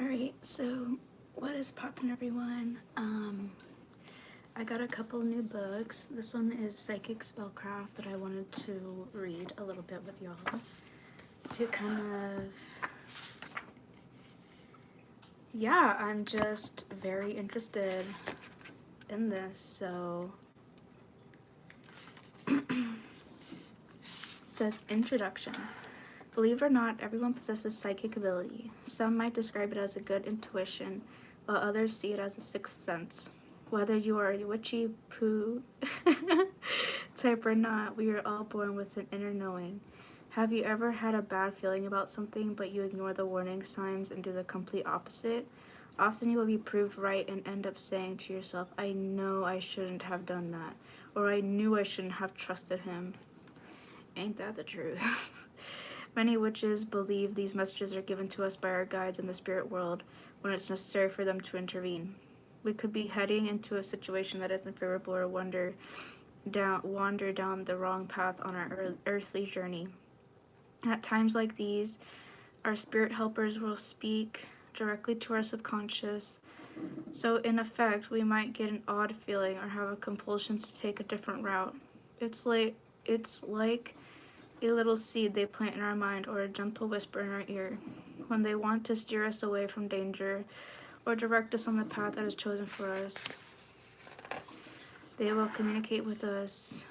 Alright, so what is poppin', everyone? I got a couple new books. This one is Psychic Spellcraft that I wanted to read a little bit with y'all to kind of, yeah, I'm just very interested in this. So it says Introduction. Believe it or not, everyone possesses psychic ability. Some might describe it as a good intuition, while others see it as a sixth sense. Whether you are a witchy poo type or not, we are all born with an inner knowing. Have you ever had a bad feeling about something, but you ignore the warning signs and do the complete opposite? Often you will be proved right and end up saying to yourself, I know I shouldn't have done that, or I knew I shouldn't have trusted him. Ain't that the truth? Many witches believe these messages are given to us by our guides in the spirit world when it's necessary for them to intervene. We could be heading into a situation that isn't favorable or wander down the wrong path on our earthly journey. At times like these, our spirit helpers will speak directly to our subconscious. So in effect, we might get an odd feeling or have a compulsion to take a different route. It's like a little seed they plant in our mind or a gentle whisper in our ear when they want to steer us away from danger or direct us on the path that is chosen for us. They will communicate with us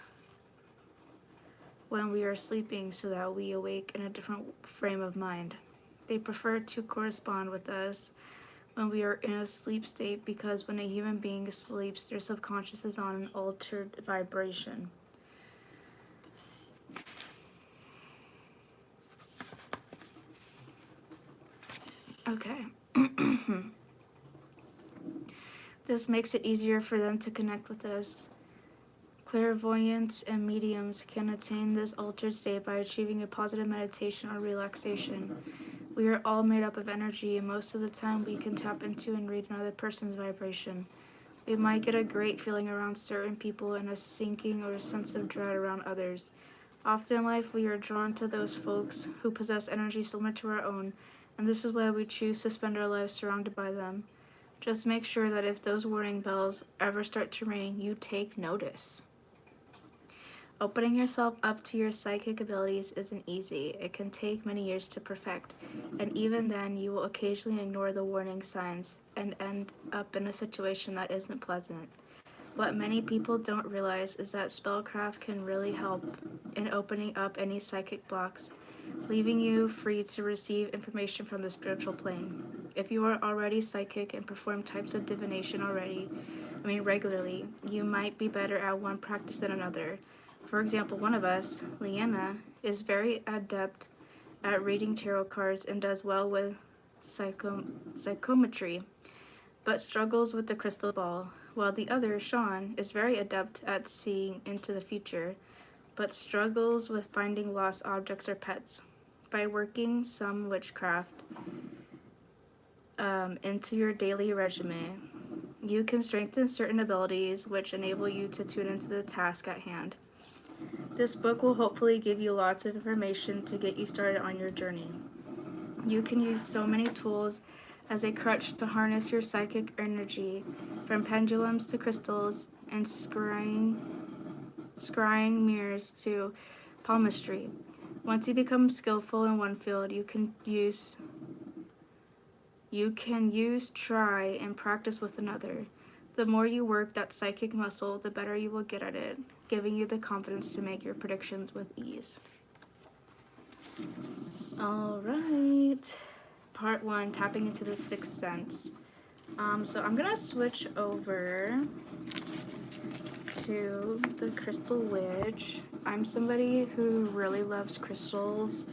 when we are sleeping so that we awake in a different frame of mind. They prefer to correspond with us when we are in a sleep state because when a human being sleeps, their subconscious is on an altered vibration. Okay. This makes it easier for them to connect with us. Clairvoyants and mediums can attain this altered state by achieving a positive meditation or relaxation. We are all made up of energy, and most of the time we can tap into and read another person's vibration. We might get a great feeling around certain people and a sinking or a sense of dread around others. Often in life, we are drawn to those folks who possess energy similar to our own, and this is why we choose to spend our lives surrounded by them. Just make sure that if those warning bells ever start to ring, you take notice. Opening yourself up to your psychic abilities isn't easy. It can take many years to perfect, and even then, you will occasionally ignore the warning signs and end up in a situation that isn't pleasant. What many people don't realize is that spellcraft can really help in opening up any psychic blocks, leaving you free to receive information from the spiritual plane. If you are already psychic and perform types of divination regularly, you might be better at one practice than another. For example, one of us, Leanna, is very adept at reading tarot cards and does well with psychometry, but struggles with the crystal ball, while the other, Sean, is very adept at seeing into the future, but struggles with finding lost objects or pets. By working some witchcraft into your daily regimen, you can strengthen certain abilities which enable you to tune into the task at hand. This book will hopefully give you lots of information to get you started on your journey. You can use so many tools as a crutch to harness your psychic energy, from pendulums to crystals and scrying mirrors to palmistry. Once you become skillful in one field, you can use, try, and practice with another. The more you work that psychic muscle, the better you will get at it, giving you the confidence to make your predictions with ease. All right. Part 1, tapping into the sixth sense. So I'm gonna switch over to the Crystal Witch. I'm somebody who really loves crystals.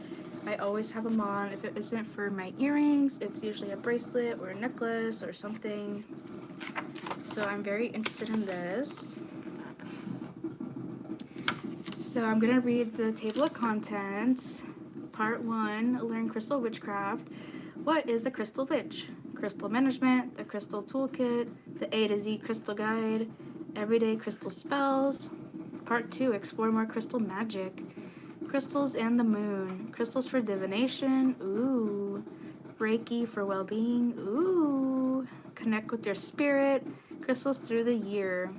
I always have them on. If it isn't for my earrings, it's usually a bracelet or a necklace or something. So I'm very interested in this. So I'm gonna read the table of contents. Part 1, learn crystal witchcraft. What is a crystal witch? Crystal management, the crystal toolkit, the A to Z crystal guide, everyday crystal spells. Part 2, explore more crystal magic. Crystals and the moon. Crystals for divination. Ooh. Reiki for well-being. Ooh. Connect with your spirit. Crystals through the year.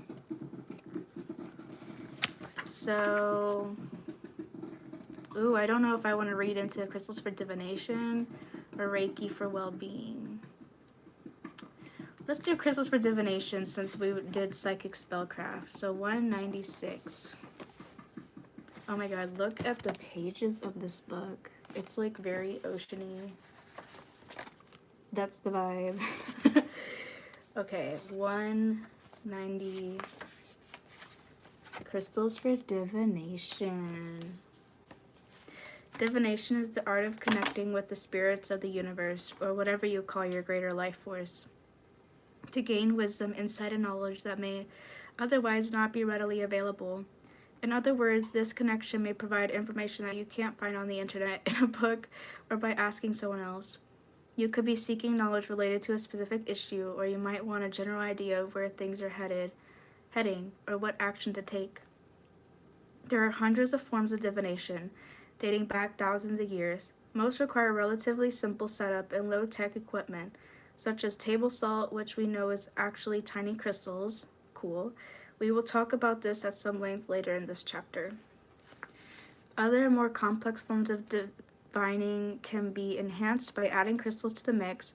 So, ooh, I don't know if I want to read into crystals for divination or Reiki for well-being. Let's do crystals for divination since we did psychic spellcraft. So 196. Oh my god, look at the pages of this book. It's like very oceany. That's the vibe. Okay, 190. Crystals for divination. Divination is the art of connecting with the spirits of the universe, or whatever you call your greater life force, to gain wisdom, insight, and knowledge that may otherwise not be readily available. In other words, this connection may provide information that you can't find on the internet, in a book, or by asking someone else. You could be seeking knowledge related to a specific issue, or you might want a general idea of where things are heading, or what action to take. There are hundreds of forms of divination, dating back thousands of years. Most require relatively simple setup and low-tech equipment, such as table salt, which we know is actually tiny crystals. Cool. We will talk about this at some length later in this chapter. Other more complex forms of divining can be enhanced by adding crystals to the mix,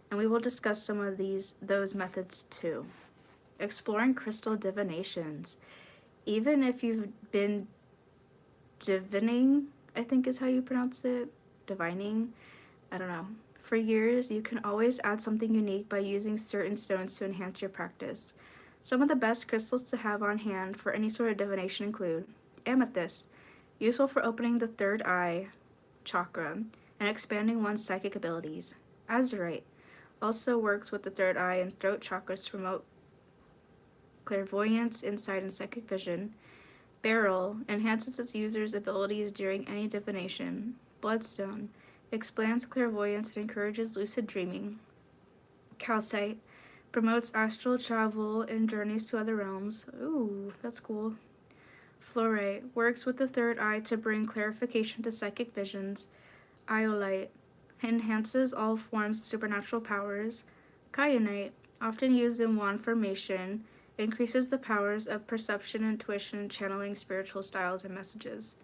and we will discuss some of those methods too. Exploring crystal divinations. Even if you've been divining, I think is how you pronounce it, divining, I don't know, for years, you can always add something unique by using certain stones to enhance your practice. Some of the best crystals to have on hand for any sort of divination include amethyst, useful for opening the third eye chakra and expanding one's psychic abilities. Azurite also works with the third eye and throat chakras to promote clairvoyance, insight, and psychic vision. Beryl enhances its user's abilities during any divination. Bloodstone expands clairvoyance and encourages lucid dreaming. Calcite promotes astral travel and journeys to other realms. Ooh, that's cool. Fluorite works with the third eye to bring clarification to psychic visions. Iolite enhances all forms of supernatural powers. Kyanite, often used in wand formation, increases the powers of perception, intuition, and channeling spiritual styles and messages.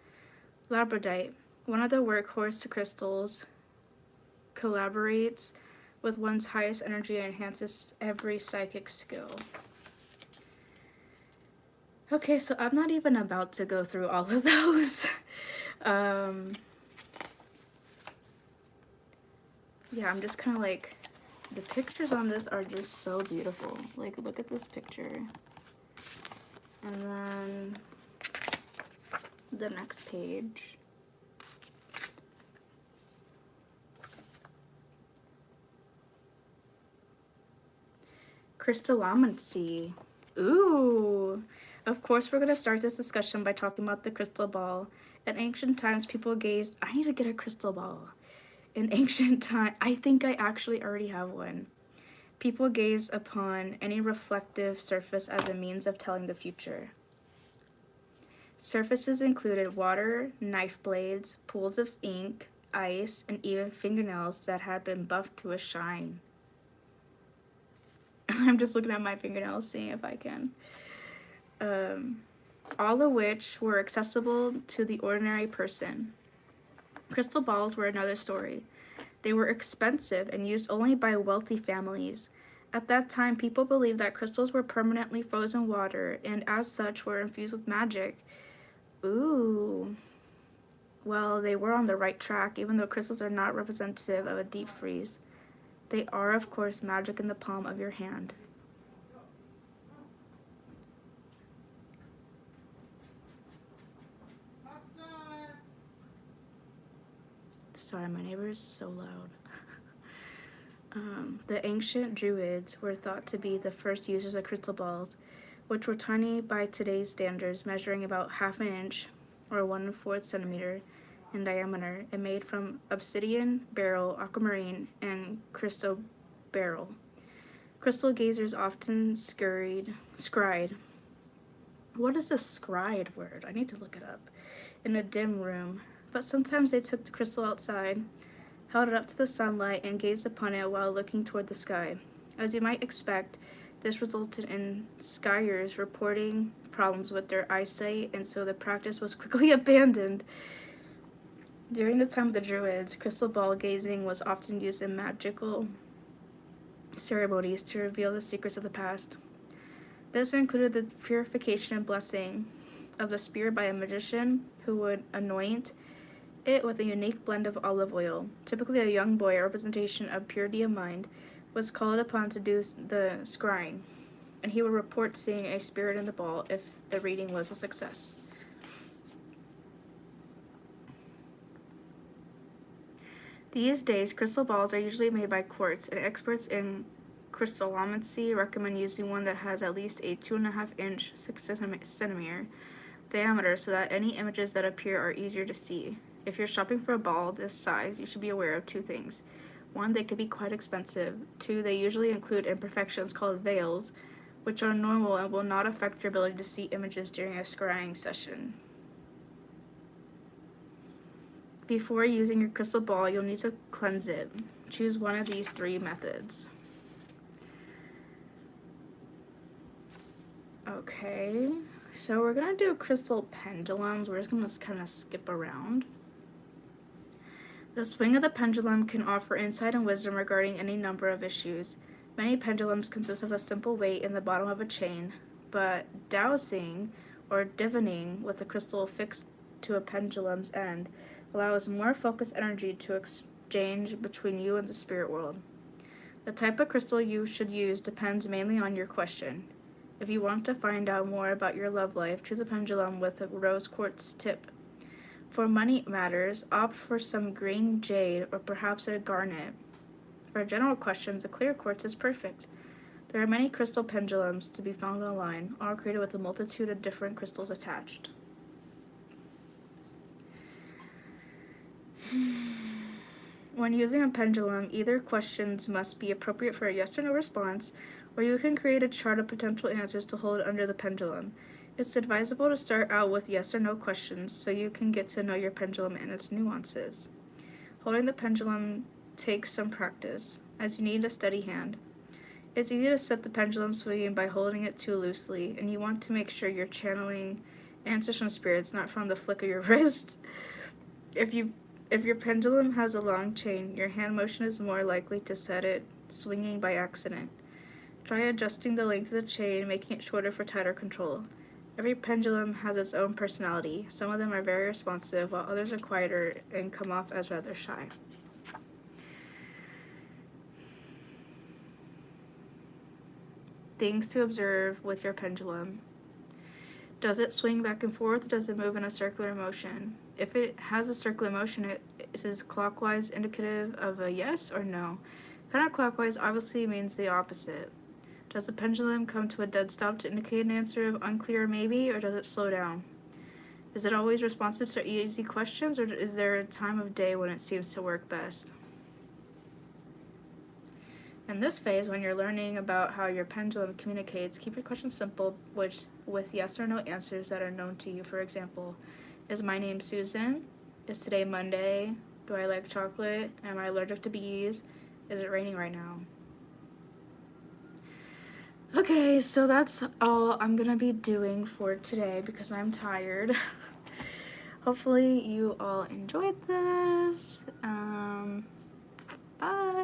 Labradorite, one of the workhorse crystals, collaborates with one's highest energy and enhances every psychic skill. Okay, so I'm not even about to go through all of those. Yeah, I'm just kind of like, the pictures on this are just so beautiful. Like, look at this picture. And then the next page. Crystallomancy. Ooh. Of course, we're going to start this discussion by talking about the crystal ball. In ancient times, people gazed, I need to get a crystal ball. In ancient time, I think I actually already have one. People gaze upon any reflective surface as a means of telling the future. Surfaces included water, knife blades, pools of ink, ice, and even fingernails that had been buffed to a shine. I'm just looking at my fingernails, seeing if I can. All of which were accessible to the ordinary person. Crystal balls were another story. They were expensive and used only by wealthy families. At that time, people believed that crystals were permanently frozen water and as such were infused with magic. Ooh. Well, they were on the right track, even though crystals are not representative of a deep freeze. They are, of course, magic in the palm of your hand. Sorry, my neighbor is so loud. The ancient druids were thought to be the first users of crystal balls, which were tiny by today's standards, measuring about half an inch or 1/4 centimeter in diameter, and made from obsidian, beryl, aquamarine, and chrysoberyl. Crystal gazers often scryed. What is the scryed word? I need to look it up. In a dim room, but sometimes they took the crystal outside, held it up to the sunlight, and gazed upon it while looking toward the sky. As you might expect, this resulted in skiers reporting problems with their eyesight, and so the practice was quickly abandoned. During the time of the Druids, crystal ball gazing was often used in magical ceremonies to reveal the secrets of the past. This included the purification and blessing of the spear by a magician who would anoint it with a unique blend of olive oil. Typically, a young boy, a representation of purity of mind, was called upon to do the scrying, and he would report seeing a spirit in the ball if the reading was a success. These days, crystal balls are usually made by quartz, and experts in crystallomancy recommend using one that has at least a 2.5-inch, 6 centimeter diameter so that any images that appear are easier to see. If you're shopping for a ball this size, you should be aware of two things. One, they could be quite expensive. Two, they usually include imperfections called veils, which are normal and will not affect your ability to see images during a scrying session. Before using your crystal ball, you'll need to cleanse it. Choose one of these 3 methods. Okay, so we're going to do crystal pendulums. We're just going to kind of skip around. The swing of the pendulum can offer insight and wisdom regarding any number of issues. Many pendulums consist of a simple weight in the bottom of a chain, but dowsing or divining with the crystal fixed to a pendulum's end allows more focused energy to exchange between you and the spirit world. The type of crystal you should use depends mainly on your question. If you want to find out more about your love life, choose a pendulum with a rose quartz tip. For money matters, opt for some green jade or perhaps a garnet. For general questions, a clear quartz is perfect. There are many crystal pendulums to be found online, all created with a multitude of different crystals attached. When using a pendulum, either questions must be appropriate for a yes or no response, or you can create a chart of potential answers to hold under the pendulum. It's advisable to start out with yes or no questions so you can get to know your pendulum and its nuances. Holding the pendulum takes some practice, as you need a steady hand. It's easy to set the pendulum swinging by holding it too loosely, and you want to make sure you're channeling answers from spirits, not from the flick of your wrist. If your pendulum has a long chain, your hand motion is more likely to set it swinging by accident. Try adjusting the length of the chain, making it shorter for tighter control. Every pendulum has its own personality. Some of them are very responsive, while others are quieter and come off as rather shy. Things to observe with your pendulum. Does it swing back and forth, or does it move in a circular motion? If it has a circular motion, is clockwise indicative of a yes or no? Counterclockwise obviously means the opposite. Does the pendulum come to a dead stop to indicate an answer of unclear maybe, or does it slow down? Is it always responsive to easy questions, or is there a time of day when it seems to work best? In this phase, when you're learning about how your pendulum communicates, keep your questions simple, with yes or no answers that are known to you. For example, is my name Susan? Is today Monday? Do I like chocolate? Am I allergic to bees? Is it raining right now? Okay, so that's all I'm gonna be doing for today because I'm tired. Hopefully you all enjoyed this. Bye.